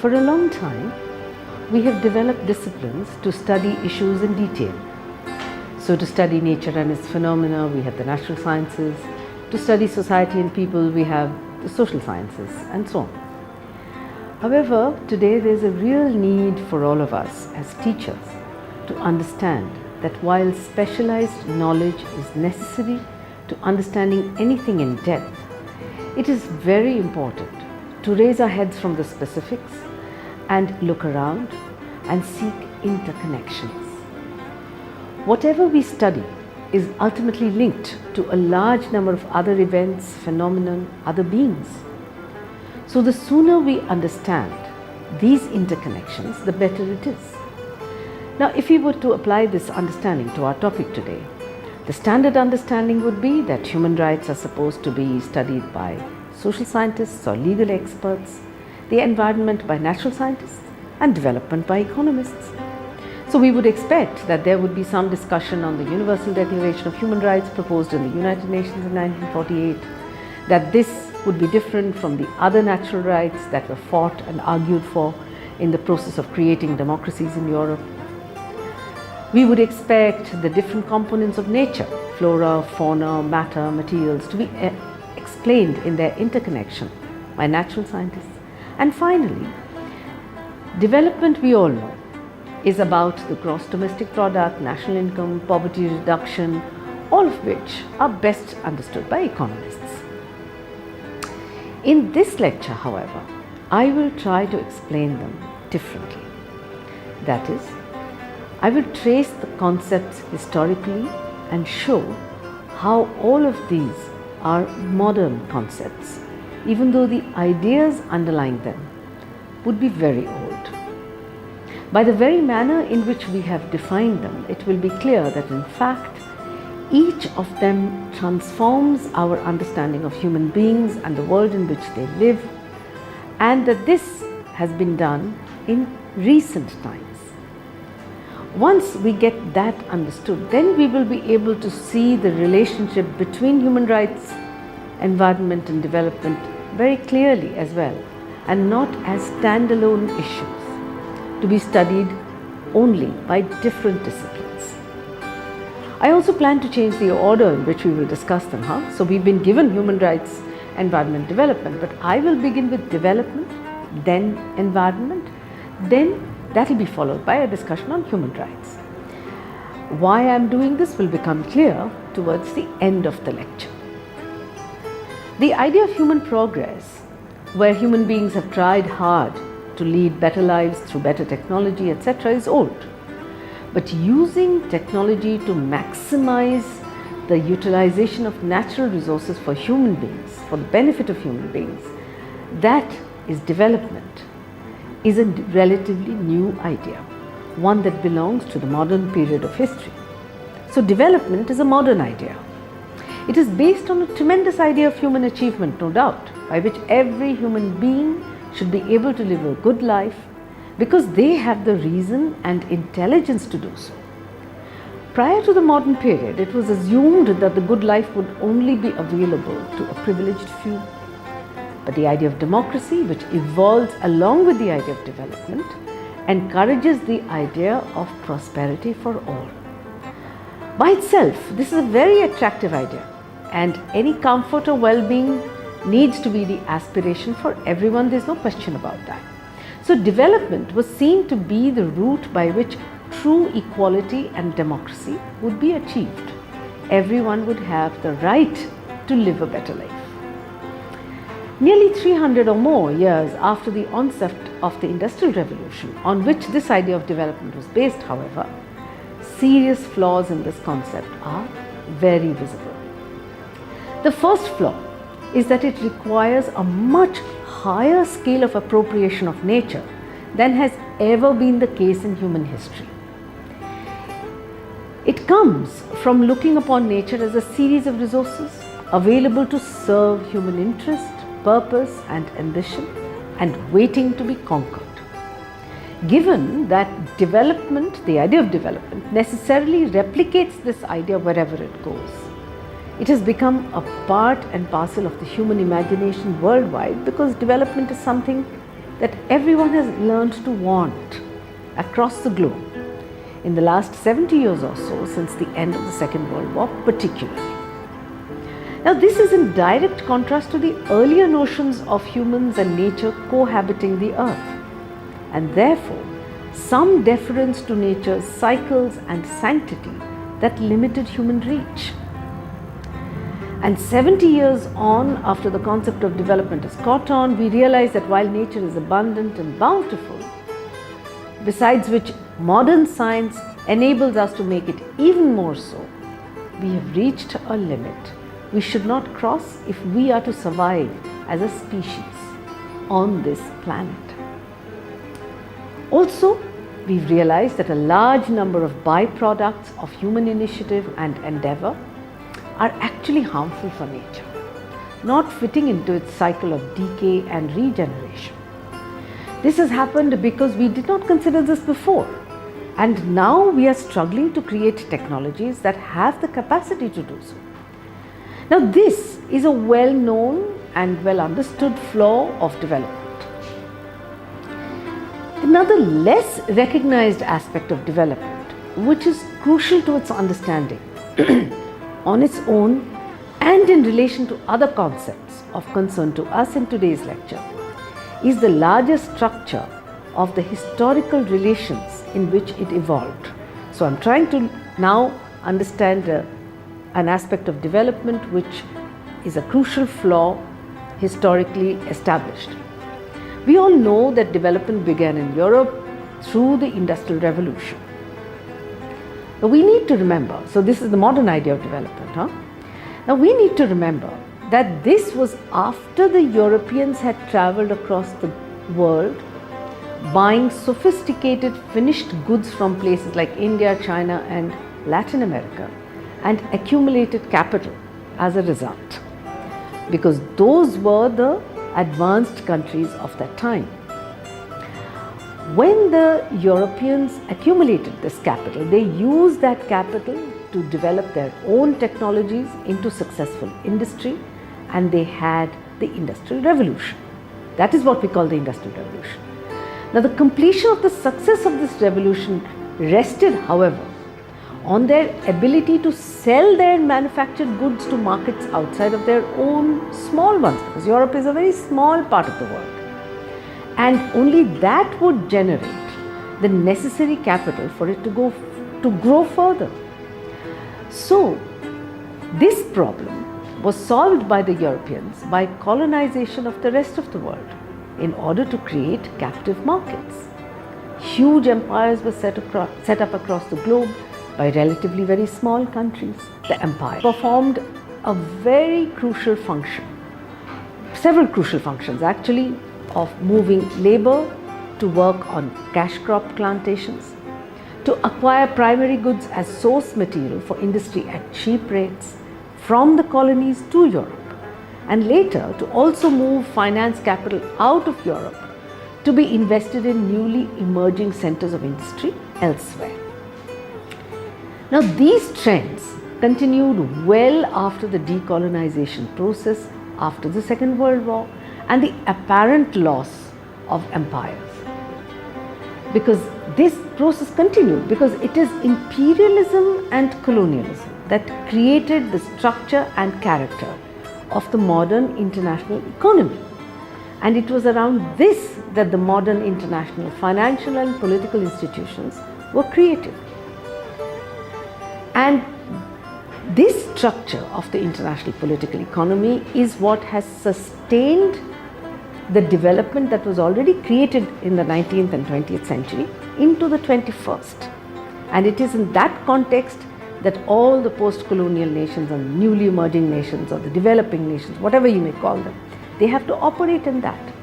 For a long time, we have developed disciplines to study issues in detail. So to study nature and its phenomena, we have the natural sciences. To study society and people, we have the social sciences, and so on. However, today there is a real need for all of us as teachers to understand that while specialized knowledge is necessary to understanding anything in depth, it is very important to raise our heads from the specifics and look around and seek interconnections. Whatever we study is ultimately linked to a large number of other events, phenomena, other beings. So the sooner we understand these interconnections, the better it is. Now, if we were to apply this understanding to our topic today, the standard understanding would be that human rights are supposed to be studied by social scientists or legal experts, the environment by natural scientists, and development by economists. So we would expect that there would be some discussion on the Universal Declaration of Human Rights proposed in the United Nations in 1948, that this would be different from the other natural rights that were fought and argued for in the process of creating democracies in Europe. We would expect the different components of nature, flora, fauna, matter, materials, to be explained in their interconnection by natural scientists. And finally, development, we all know, is about the gross domestic product, national income, poverty reduction, all of which are best understood by economists. In this lecture, however, I will try to explain them differently. That is, I will trace the concepts historically and show how all of these are modern concepts, even though the ideas underlying them would be very old. By the very manner in which we have defined them, it will be clear that in fact, each of them transforms our understanding of human beings and the world in which they live, and that this has been done in recent times. Once we get that understood, then we will be able to see the relationship between human rights, environment and development very clearly as well, and not as standalone issues to be studied only by different disciplines. I also plan to change the order in which we will discuss them. So we've been given human rights, environment, development, but I will begin with development, then environment, then that will be followed by a discussion on human rights. Why I am doing this will become clear towards the end of the lecture. The idea of human progress, where human beings have tried hard to lead better lives through better technology, etc., is old. But using technology to maximize the utilization of natural resources for human beings, for the benefit of human beings, that is development, is a relatively new idea, one that belongs to the modern period of history. So development is a modern idea. It is based on a tremendous idea of human achievement, no doubt, by which every human being should be able to live a good life because they have the reason and intelligence to do so. Prior to the modern period, it was assumed that the good life would only be available to a privileged few. But the idea of democracy, which evolves along with the idea of development, encourages the idea of prosperity for all. By itself, this is a very attractive idea, and any comfort or well-being needs to be the aspiration for everyone. There's no question about that. So development was seen to be the route by which true equality and democracy would be achieved. Everyone would have the right to live a better life. Nearly 300 or more years after the onset of the Industrial Revolution, on which this idea of development was based, however, serious flaws in this concept are very visible. The first flaw is that it requires a much higher scale of appropriation of nature than has ever been the case in human history. It comes from looking upon nature as a series of resources available to serve human interest, purpose and ambition, and waiting to be conquered. Given that development, the idea of development, necessarily replicates this idea wherever it goes, it has become a part and parcel of the human imagination worldwide, because development is something that everyone has learned to want across the globe in the last 70 years or so, since the end of the Second World War particularly. Now, this is in direct contrast to the earlier notions of humans and nature cohabiting the earth, and therefore some deference to nature's cycles and sanctity that limited human reach. And 70 years on, after the concept of development has caught on, we realize that while nature is abundant and bountiful, besides which modern science enables us to make it even more so, we have reached a limit we should not cross if we are to survive as a species on this planet. Also, we've realized that a large number of byproducts of human initiative and endeavor are actually harmful for nature, not fitting into its cycle of decay and regeneration. This has happened because we did not consider this before, and now we are struggling to create technologies that have the capacity to do so. Now, this is a well-known and well-understood flaw of development. Another less recognized aspect of development, which is crucial to its understanding on its own and in relation to other concepts of concern to us in today's lecture, is the larger structure of the historical relations in which it evolved. So I'm trying to now understand an aspect of development which is a crucial flaw historically established. We all know that development began in Europe through the Industrial Revolution. Now we need to remember, so this is the modern idea of development. Now we need to remember that this was after the Europeans had traveled across the world buying sophisticated finished goods from places like India, China and Latin America, and accumulated capital as a result, because those were the advanced countries of that time. When the Europeans accumulated this capital, they used that capital to develop their own technologies into successful industry, and they had the Industrial Revolution. That is what we call the Industrial Revolution. Now, the completion of the success of this revolution rested, however, on their ability to sell their manufactured goods to markets outside of their own small ones, because Europe is a very small part of the world. And only that would generate the necessary capital for it to grow further. So, this problem was solved by the Europeans by colonization of the rest of the world in order to create captive markets. Huge empires were set up across the globe by relatively very small countries. The empire performed a very crucial function, several crucial functions actually, of moving labor to work on cash crop plantations, to acquire primary goods as source material for industry at cheap rates from the colonies to Europe, and later to also move finance capital out of Europe to be invested in newly emerging centers of industry elsewhere. Now, these trends continued well after the decolonization process after the Second World War and the apparent loss of empires. Because this process continued, because it is imperialism and colonialism that created the structure and character of the modern international economy. And it was around this that the modern international financial and political institutions were created. And this structure of the international political economy is what has sustained the development that was already created in the 19th and 20th century into the 21st. And it is in that context that all the post-colonial nations and newly emerging nations, or the developing nations, whatever you may call them, they have to operate in that.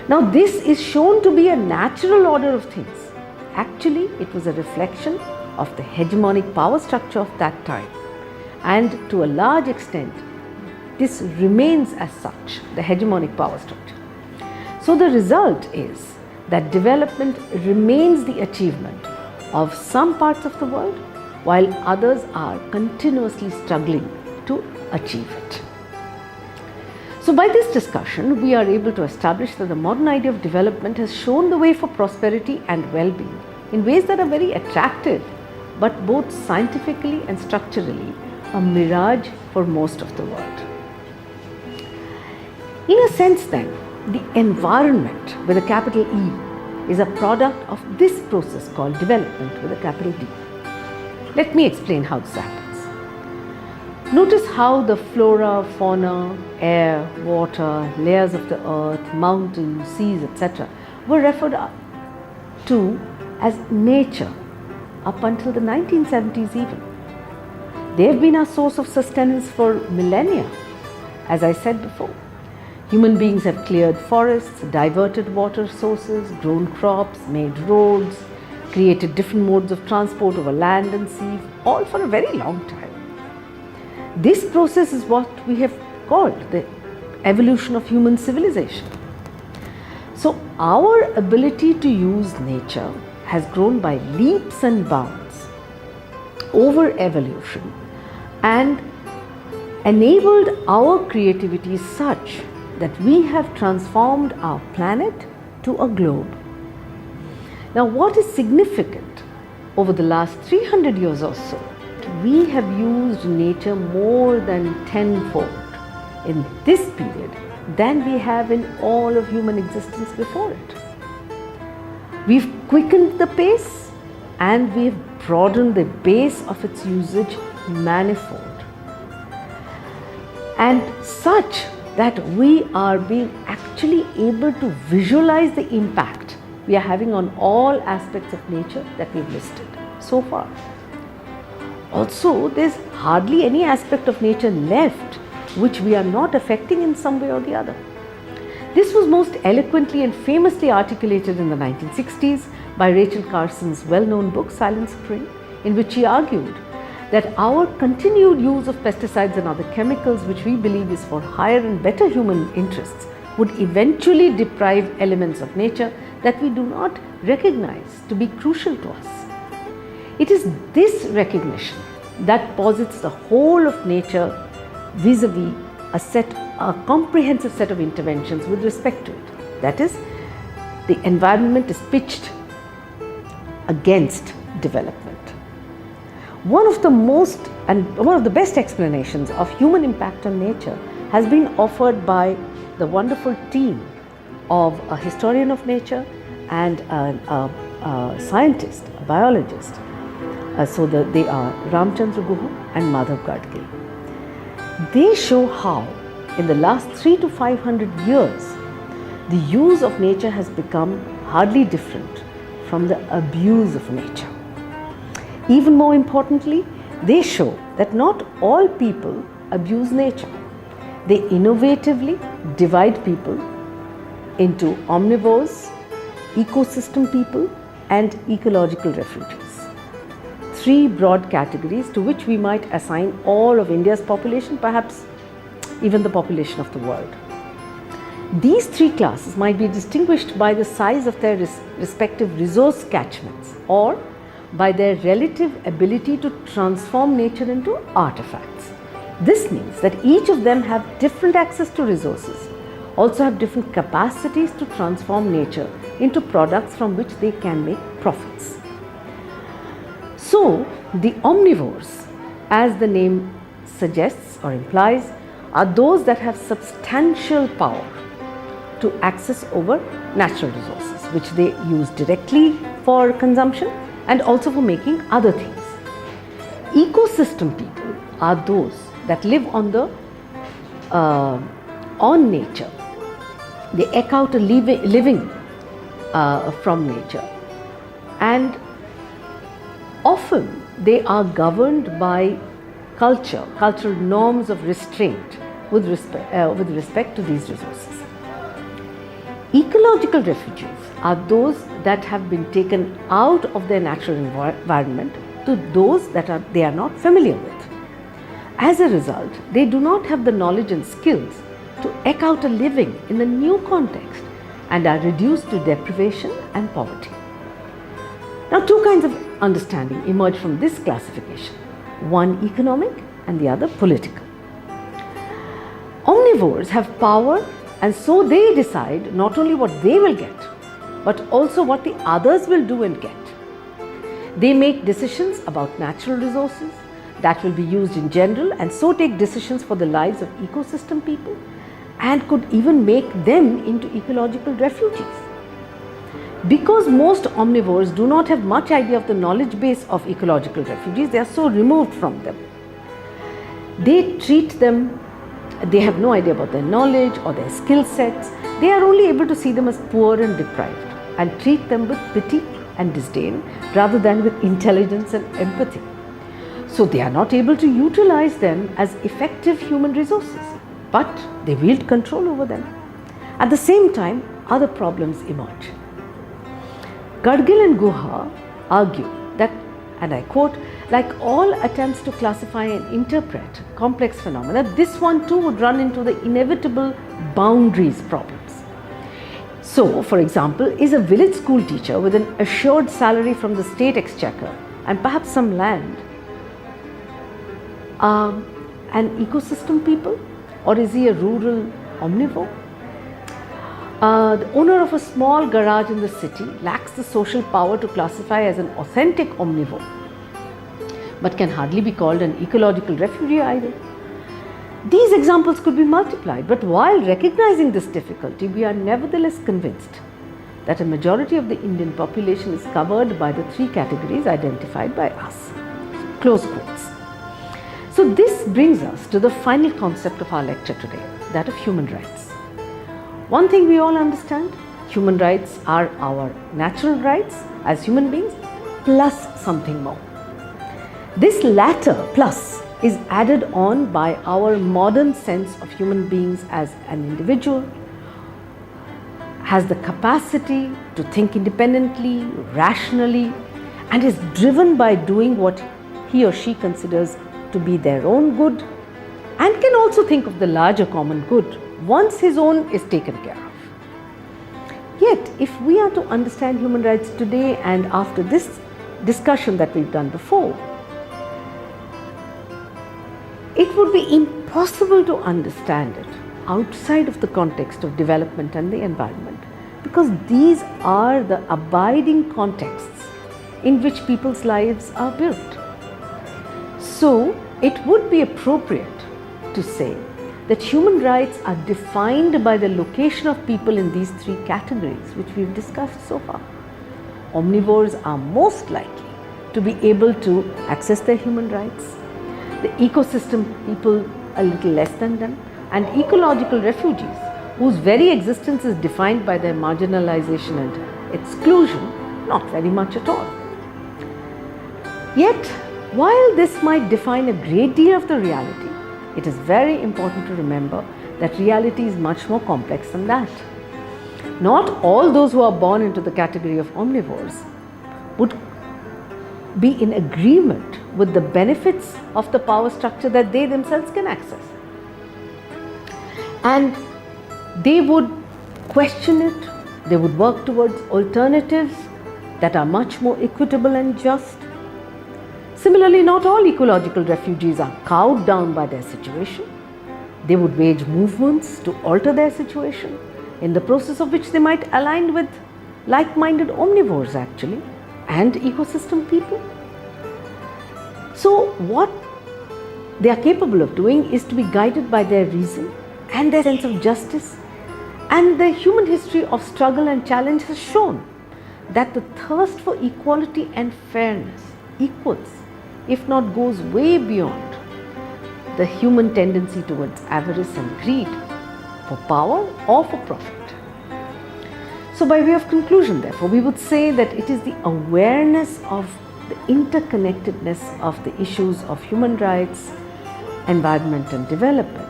Now, this is shown to be a natural order of things. Actually, it was a reflection of the hegemonic power structure of that time. And to a large extent, this remains as such, the hegemonic power structure. So the result is that development remains the achievement of some parts of the world, while others are continuously struggling to achieve it. So by this discussion, we are able to establish that the modern idea of development has shown the way for prosperity and well-being in ways that are very attractive, but both scientifically and structurally a mirage for most of the world. In a sense then, the environment with a capital E is a product of this process called development with a capital D. Let me explain how this happens. Notice how the flora, fauna, air, water, layers of the earth, mountains, seas, etc. were referred to as nature up until the 1970s even. They have been our source of sustenance for millennia. As I said before, human beings have cleared forests, diverted water sources, grown crops, made roads, created different modes of transport over land and sea, all for a very long time. This process is what we have called the evolution of human civilization. So our ability to use nature has grown by leaps and bounds over evolution and enabled our creativity such that we have transformed our planet to a globe. Now, what is significant over the last 300 years or so, we have used nature more than tenfold in this period than we have in all of human existence before it. We've quickened the pace and we've broadened the base of its usage manifold, and such that we are being actually able to visualize the impact we are having on all aspects of nature that we've listed so far. Also, there's hardly any aspect of nature left which we are not affecting in some way or the other. This was most eloquently and famously articulated in the 1960s by Rachel Carson's well-known book Silent Spring, in which she argued that our continued use of pesticides and other chemicals, which we believe is for higher and better human interests, would eventually deprive elements of nature that we do not recognize to be crucial to us. It is this recognition that posits the whole of nature vis-a-vis a comprehensive set of interventions with respect to it. That is, the environment is pitched against development. One of the best explanations of human impact on nature has been offered by the wonderful team of a historian of nature and a scientist, a biologist. They are Ramchandra Guha and Madhav Gadgil. They show how in the last 300 to 500 years the use of nature has become hardly different from the abuse of nature. Even more importantly, they show that not all people abuse nature. They innovatively divide people into omnivores, ecosystem people, and ecological refugees. Three broad categories to which we might assign all of India's population, perhaps even the population of the world. These three classes might be distinguished by the size of their respective resource catchments or by their relative ability to transform nature into artifacts. This means that each of them have different access to resources, also have different capacities to transform nature into products from which they can make profits. So, the omnivores, as the name suggests or implies, are those that have substantial power to access over natural resources, which they use directly for consumption and also for making other things. Ecosystem people are those that live on nature. They eke out a living from nature, and often they are governed by cultural norms of restraint with respect to these resources. Ecological refugees are those that have been taken out of their natural environment to those that they are not familiar with. As a result, they do not have the knowledge and skills to eke out a living in the new context and are reduced to deprivation and poverty. Now, two kinds of understanding emerge from this classification, one economic and the other political. Omnivores Omnivores have power, and so they decide not only what they will get, but also what the others will do and get. They make decisions about natural resources that will be used in general, and so take decisions for the lives of ecosystem people, and could even make them into ecological refugees. Because most omnivores do not have much idea of the knowledge base of ecological refugees, they are so removed from them. They have no idea about their knowledge or their skill sets. They are only able to see them as poor and deprived and treat them with pity and disdain rather than with intelligence and empathy. So they are not able to utilize them as effective human resources, but they wield control over them. At the same time, other problems emerge. Gadgil and Guha argue that, and I quote, like all attempts to classify and interpret complex phenomena, this one too would run into the inevitable boundaries problems. So, for example, is a village school teacher with an assured salary from the state exchequer and perhaps some land an ecosystem people, or is he a rural omnivore? The owner of a small garage in the city lacks the social power to classify as an authentic omnivore, but can hardly be called an ecological refugee either. These examples could be multiplied, but while recognizing this difficulty, we are nevertheless convinced that a majority of the Indian population is covered by the three categories identified by us. Close quotes. So this brings us to the final concept of our lecture today, that of human rights. One thing we all understand, human rights are our natural rights as human beings plus something more. This latter plus is added on by our modern sense of human beings as an individual, has the capacity to think independently, rationally, and is driven by doing what he or she considers to be their own good, and can also think of the larger common good once his own is taken care of. Yet, if we are to understand human rights today and after this discussion that we've done before, it would be impossible to understand it outside of the context of development and the environment, because these are the abiding contexts in which people's lives are built. So, it would be appropriate to say that human rights are defined by the location of people in these three categories which we've discussed so far. Omnivores are most likely to be able to access their human rights, the ecosystem people a little less than them, and ecological refugees whose very existence is defined by their marginalization and exclusion not very much at all. Yet, while this might define a great deal of the reality, it is very important to remember that reality is much more complex than that. Not all those who are born into the category of omnivores would be in agreement with the benefits of the power structure that they themselves can access. And they would question it, they would work towards alternatives that are much more equitable and just. Similarly, not all ecological refugees are cowed down by their situation. They would wage movements to alter their situation, in the process of which they might align with like-minded omnivores actually, and ecosystem people. So what they are capable of doing is to be guided by their reason and their sense of justice, and the human history of struggle and challenge has shown that the thirst for equality and fairness equals, if not goes way beyond, the human tendency towards avarice and greed for power or for profit. So by way of conclusion, therefore, we would say that it is the awareness of the interconnectedness of the issues of human rights, environment and development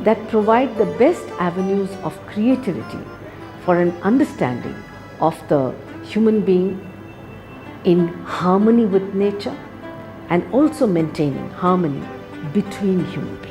that provide the best avenues of creativity for an understanding of the human being in harmony with nature, and also maintaining harmony between human beings.